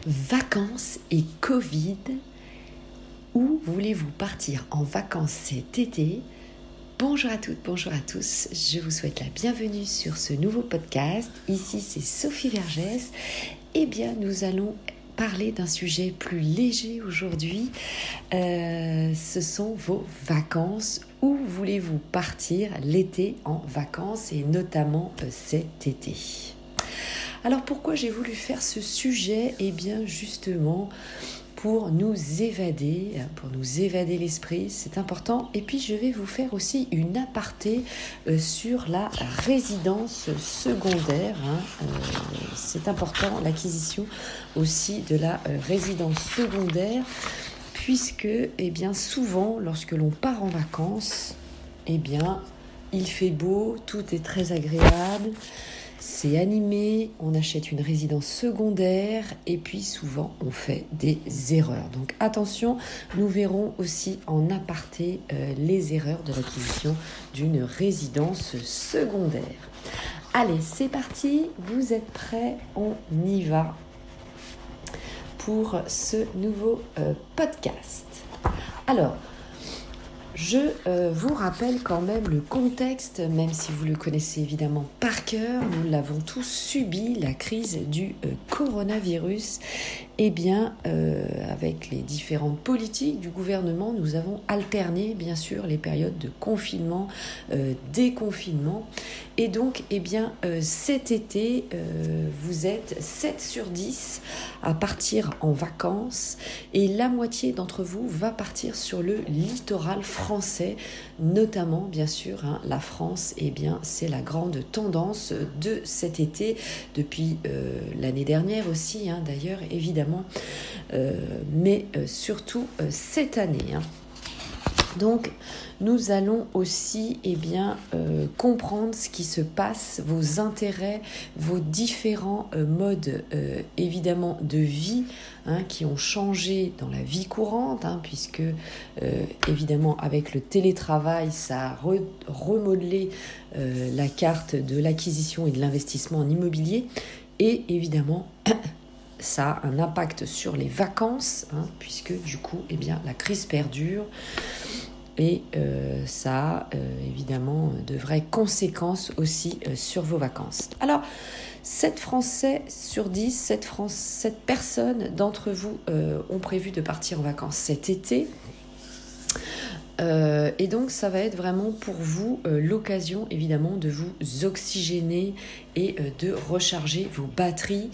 Vacances et Covid, où voulez-vous partir en vacances cet été ? Bonjour à toutes, bonjour à tous, je vous souhaite la bienvenue sur ce nouveau podcast. Ici c'est Sophie Vergès. Eh bien nous allons parler d'un sujet plus léger aujourd'hui. Ce sont vos vacances. Où voulez-vous partir l'été en vacances et notamment cet été ? Alors pourquoi j'ai voulu faire ce sujet ? Eh bien justement pour nous évader l'esprit, c'est important. Et puis je vais vous faire aussi une aparté sur la résidence secondaire. C'est important, l'acquisition aussi de la résidence secondaire, puisque souvent lorsque l'on part en vacances, il fait beau, tout est très agréable. C'est animé, on achète une résidence secondaire et puis souvent on fait des erreurs. Donc attention, nous verrons aussi en aparté les erreurs de l'acquisition d'une résidence secondaire. Allez, c'est parti, vous êtes prêts ? On y va pour ce nouveau podcast. Alors, je vous rappelle quand même le contexte, même si vous le connaissez évidemment par cœur, nous l'avons tous subi, la crise du coronavirus. Avec les différentes politiques du gouvernement, nous avons alterné bien sûr les périodes de confinement, déconfinement. Et donc, cet été, vous êtes 7 sur 10 à partir en vacances et la moitié d'entre vous va partir sur le littoral français, notamment, bien sûr, la France, c'est la grande tendance de cet été, depuis l'année dernière aussi, d'ailleurs, évidemment, mais surtout cette année. Donc, nous allons aussi comprendre ce qui se passe, vos intérêts, vos différents modes évidemment de vie qui ont changé dans la vie courante, puisque évidemment avec le télétravail, ça a remodelé la carte de l'acquisition et de l'investissement en immobilier, et évidemment ça a un impact sur les vacances, puisque du coup la crise perdure. Et ça a évidemment de vraies conséquences aussi sur vos vacances. Alors, 7 Français sur 10, 7 personnes d'entre vous ont prévu de partir en vacances cet été. Et donc, ça va être vraiment pour vous l'occasion évidemment de vous oxygéner et de recharger vos batteries.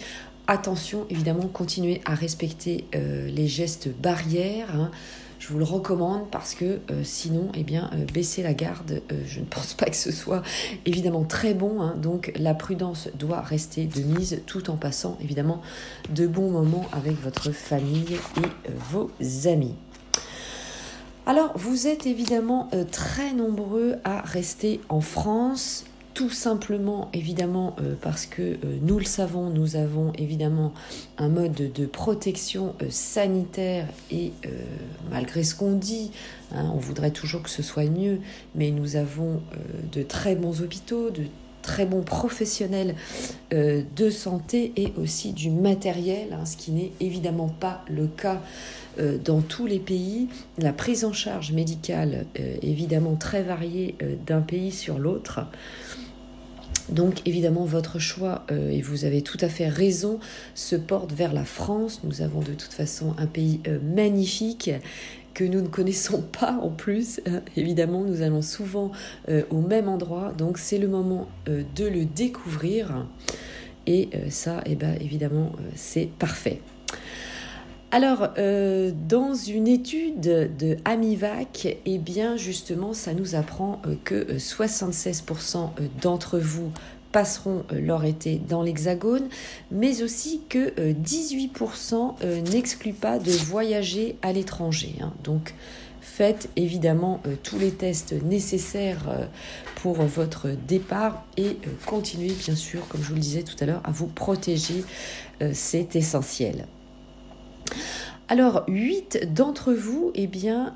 Attention, évidemment, continuez à respecter les gestes barrières. Je vous le recommande parce que sinon, baisser la garde, je ne pense pas que ce soit évidemment très bon. Donc, la prudence doit rester de mise tout en passant évidemment de bons moments avec votre famille et vos amis. Alors, vous êtes évidemment très nombreux à rester en France. Tout simplement, évidemment, parce que nous le savons, nous avons évidemment un mode de protection sanitaire et malgré ce qu'on dit, on voudrait toujours que ce soit mieux, mais nous avons de très bons hôpitaux, de très bons professionnels de santé et aussi du matériel, ce qui n'est évidemment pas le cas dans tous les pays. La prise en charge médicale évidemment très variée d'un pays sur l'autre. Donc évidemment votre choix, et vous avez tout à fait raison, se porte vers la France. Nous avons de toute façon un pays magnifique que nous ne connaissons pas en plus. Évidemment, nous allons souvent au même endroit, donc c'est le moment de le découvrir. Et ça, évidemment, c'est parfait. Alors, dans une étude de Amivac, justement, ça nous apprend que 76% d'entre vous passeront leur été dans l'Hexagone, mais aussi que 18% n'excluent pas de voyager à l'étranger. Donc, faites évidemment tous les tests nécessaires pour votre départ et continuez, bien sûr, comme je vous le disais tout à l'heure, à vous protéger. C'est essentiel. Alors, 8 d'entre vous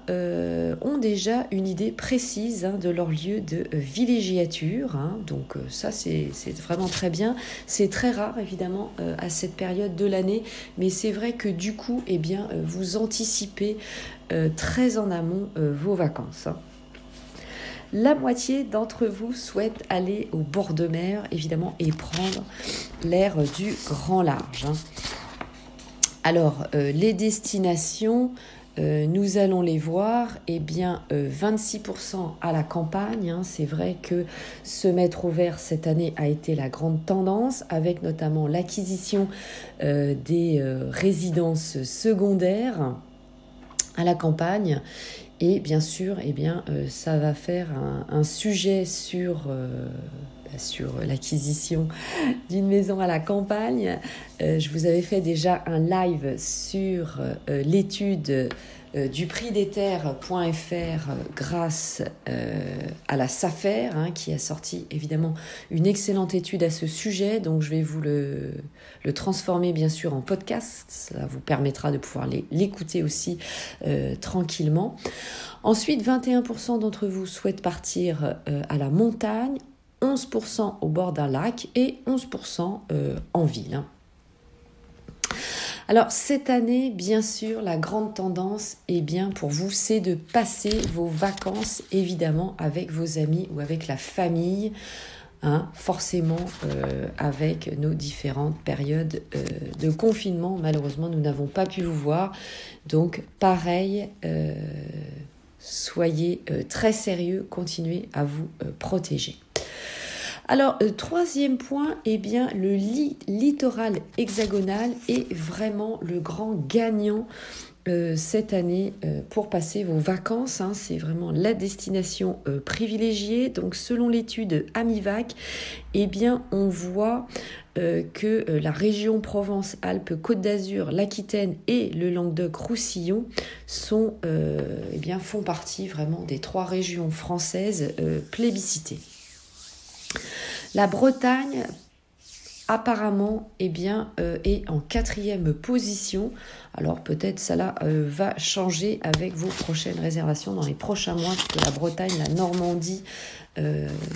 ont déjà une idée précise de leur lieu de villégiature. Donc ça, c'est vraiment très bien. C'est très rare, évidemment, à cette période de l'année. Mais c'est vrai que du coup, vous anticipez très en amont vos vacances. La moitié d'entre vous souhaite aller au bord de mer, évidemment, et prendre l'air du grand large. Alors, les destinations, nous allons les voir, 26% à la campagne. C'est vrai que se mettre au vert cette année a été la grande tendance, avec notamment l'acquisition des résidences secondaires à la campagne. Et bien sûr, ça va faire un sujet sur l'acquisition d'une maison à la campagne. Je vous avais fait déjà un live sur l'étude du prix des terres.fr grâce à la Safer, qui a sorti évidemment une excellente étude à ce sujet. Donc je vais vous le transformer bien sûr en podcast. Ça vous permettra de pouvoir l'écouter aussi tranquillement. Ensuite, 21% d'entre vous souhaitent partir à la montagne, 11% au bord d'un lac et 11% en ville. Alors cette année, bien sûr, la grande tendance, pour vous, c'est de passer vos vacances, évidemment, avec vos amis ou avec la famille, forcément avec nos différentes périodes de confinement. Malheureusement, nous n'avons pas pu vous voir. Donc, pareil, soyez très sérieux, continuez à vous protéger. Alors, troisième point, le littoral hexagonal est vraiment le grand gagnant cette année pour passer vos vacances. C'est vraiment la destination privilégiée. Donc, selon l'étude Amivac, on voit que la région Provence-Alpes-Côte d'Azur, l'Aquitaine et le Languedoc-Roussillon font partie vraiment des 3 régions françaises plébiscitées. La Bretagne, apparemment, est en 4e position. Alors peut-être ça va changer avec vos prochaines réservations dans les prochains mois, parce que la Bretagne, la Normandie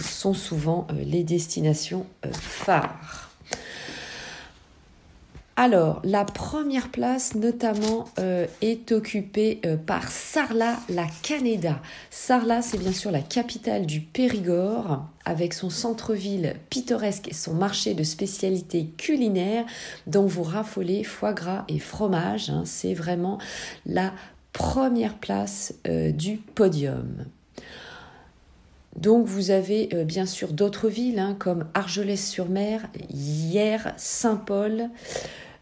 sont souvent les destinations phares. Alors, la première place, notamment, est occupée par Sarlat-la-Canéda. Sarlat, c'est bien sûr la capitale du Périgord, avec son centre-ville pittoresque et son marché de spécialités culinaires, dont vous raffolez foie gras et fromage. C'est vraiment la première place du podium. Donc vous avez bien sûr d'autres villes comme Argelès-sur-Mer, Hyères, Saint-Paul,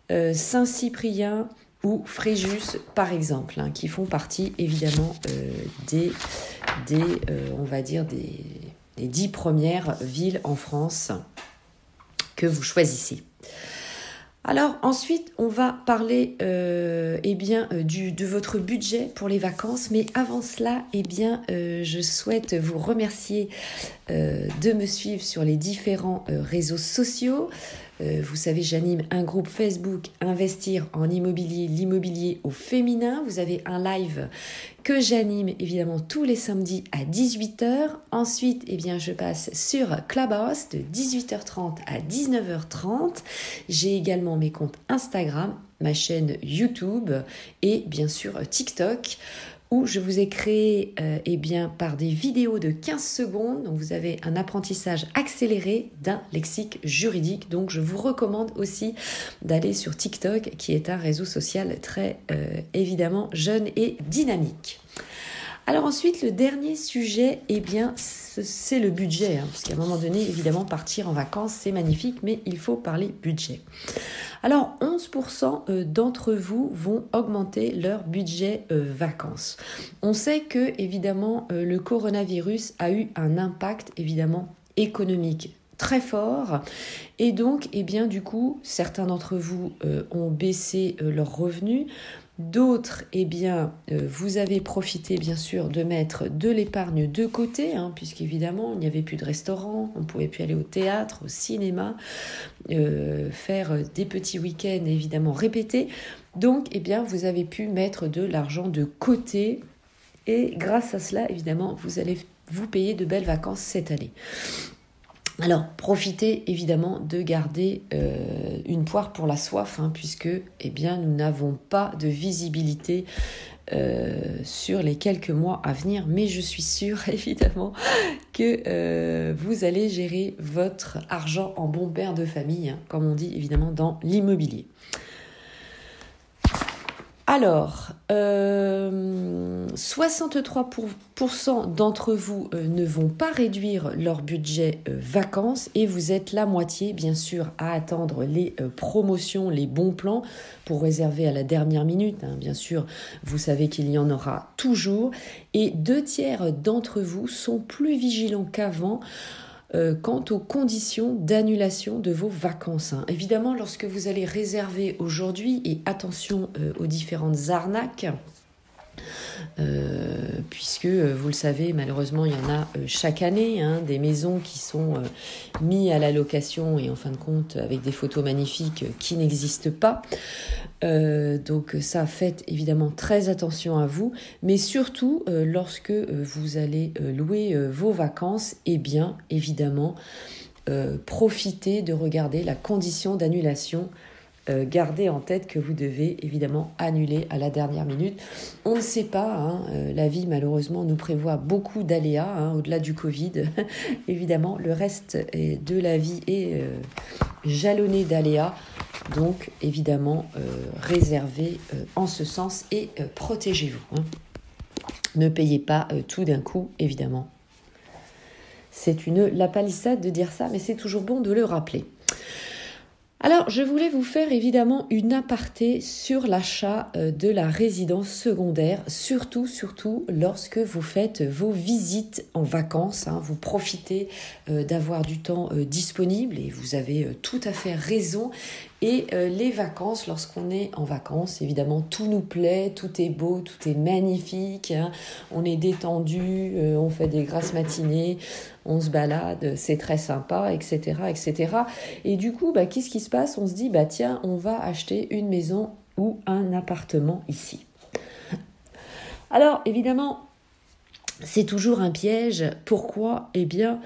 Saint-Cyprien ou Fréjus par exemple, qui font partie évidemment des 10 premières villes en France que vous choisissez. Alors ensuite, on va parler de votre budget pour les vacances. Mais avant cela, je souhaite vous remercier de me suivre sur les différents réseaux sociaux. Vous savez, j'anime un groupe Facebook Investir en immobilier, l'immobilier au féminin. Vous avez un live que j'anime évidemment tous les samedis à 18h. Ensuite, je passe sur Clubhouse de 18h30 à 19h30. J'ai également mes comptes Instagram, ma chaîne YouTube et bien sûr TikTok, où je vous ai créé par des vidéos de 15 secondes. Donc vous avez un apprentissage accéléré d'un lexique juridique. Donc je vous recommande aussi d'aller sur TikTok, qui est un réseau social très évidemment jeune et dynamique. Alors ensuite, le dernier sujet, c'est le budget. Parce qu'à un moment donné, évidemment, partir en vacances, c'est magnifique, mais il faut parler budget. Alors, 11% d'entre vous vont augmenter leur budget vacances. On sait que, évidemment, le coronavirus a eu un impact, évidemment, économique très fort. Et donc, du coup, certains d'entre vous ont baissé leurs revenus. D'autres, eh bien, vous avez profité bien sûr de mettre de l'épargne de côté, puisqu'évidemment, il n'y avait plus de restaurant, on ne pouvait plus aller au théâtre, au cinéma, faire des petits week-ends évidemment répétés. Donc, eh bien, vous avez pu mettre de l'argent de côté et grâce à cela, évidemment, vous allez vous payer de belles vacances cette année. Alors, profitez évidemment de garder une poire pour la soif, puisque eh bien, nous n'avons pas de visibilité sur les quelques mois à venir, mais je suis sûre évidemment que vous allez gérer votre argent en bon père de famille, comme on dit évidemment dans l'immobilier. Alors, 63% d'entre vous ne vont pas réduire leur budget vacances et vous êtes la moitié, bien sûr, à attendre les promotions, les bons plans pour réserver à la dernière minute. Bien sûr, vous savez qu'il y en aura toujours. Et 2/3 d'entre vous sont plus vigilants qu'avant quant aux conditions d'annulation de vos vacances. Évidemment, lorsque vous allez réserver aujourd'hui, et attention aux différentes arnaques, puisque vous le savez, malheureusement il y en a chaque année, des maisons qui sont mises à la location et en fin de compte avec des photos magnifiques qui n'existent pas. Donc ça, faites évidemment très attention à vous, mais surtout lorsque vous allez louer vos vacances, eh bien évidemment profitez de regarder la condition d'annulation. Gardez en tête que vous devez évidemment annuler à la dernière minute. On ne sait pas, la vie malheureusement nous prévoit beaucoup d'aléas, au-delà du Covid. Évidemment, le reste de la vie est jalonné d'aléas. Donc évidemment, réservez en ce sens et protégez-vous. Ne payez pas tout d'un coup, évidemment. C'est la palissade de dire ça, mais c'est toujours bon de le rappeler. Alors, je voulais vous faire évidemment une aparté sur l'achat de la résidence secondaire, surtout lorsque vous faites vos visites en vacances. Vous profitez d'avoir du temps disponible et vous avez tout à fait raison. Et les vacances, lorsqu'on est en vacances, évidemment, tout nous plaît, tout est beau, tout est magnifique. On est détendu, on fait des grasses matinées, on se balade, c'est très sympa, etc., etc. Et du coup, qu'est-ce qui se passe ? On se dit, tiens, on va acheter une maison ou un appartement ici. Alors, évidemment, c'est toujours un piège. Pourquoi ? Eh bien,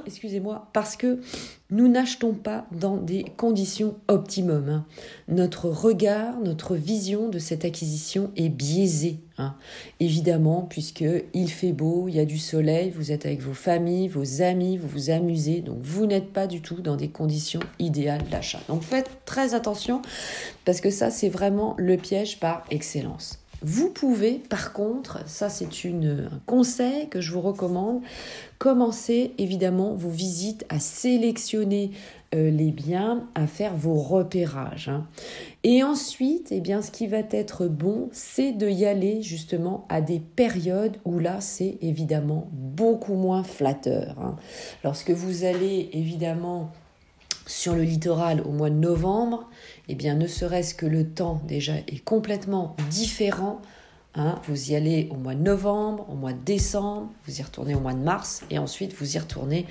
excusez-moi, parce que nous n'achetons pas dans des conditions optimum. Notre regard, notre vision de cette acquisition est biaisée. Évidemment, puisqu'il fait beau, il y a du soleil, vous êtes avec vos familles, vos amis, vous vous amusez, donc vous n'êtes pas du tout dans des conditions idéales d'achat. Donc faites très attention, parce que ça, c'est vraiment le piège par excellence. Vous pouvez, par contre, ça c'est un conseil que je vous recommande, commencer évidemment vos visites à sélectionner les biens, à faire vos repérages. Et ensuite, ce qui va être bon, c'est de y aller justement à des périodes où là, c'est évidemment beaucoup moins flatteur. Lorsque vous allez évidemment sur le littoral au mois de novembre, ne serait-ce que le temps déjà est complètement différent. Vous y allez au mois de novembre, au mois de décembre, vous y retournez au mois de mars et ensuite vous y retournez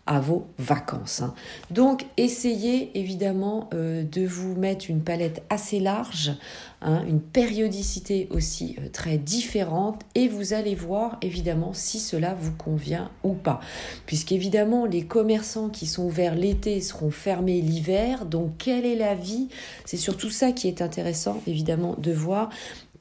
à vos vacances. Donc, essayez évidemment de vous mettre une palette assez large, une périodicité aussi très différente et vous allez voir évidemment si cela vous convient ou pas. Puisqu'évidemment, les commerçants qui sont ouverts l'été seront fermés l'hiver. Donc, quelle est la vie ? C'est surtout ça qui est intéressant évidemment de voir.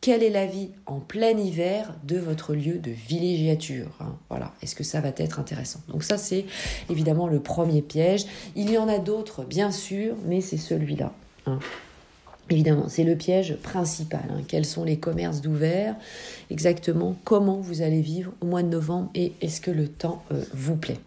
Quelle est la vie en plein hiver de votre lieu de villégiature ? Voilà, est-ce que ça va être intéressant ? Donc ça, c'est évidemment le premier piège. Il y en a d'autres, bien sûr, mais c'est celui-là. Évidemment, c'est le piège principal. Quels sont les commerces d'ouvert ? Exactement, comment vous allez vivre au mois de novembre et est-ce que le temps vous plaît ?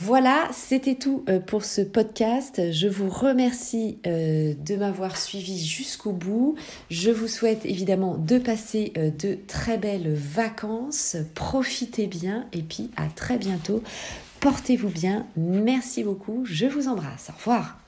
Voilà, c'était tout pour ce podcast. Je vous remercie de m'avoir suivi jusqu'au bout. Je vous souhaite évidemment de passer de très belles vacances. Profitez bien et puis à très bientôt. Portez-vous bien. Merci beaucoup. Je vous embrasse. Au revoir.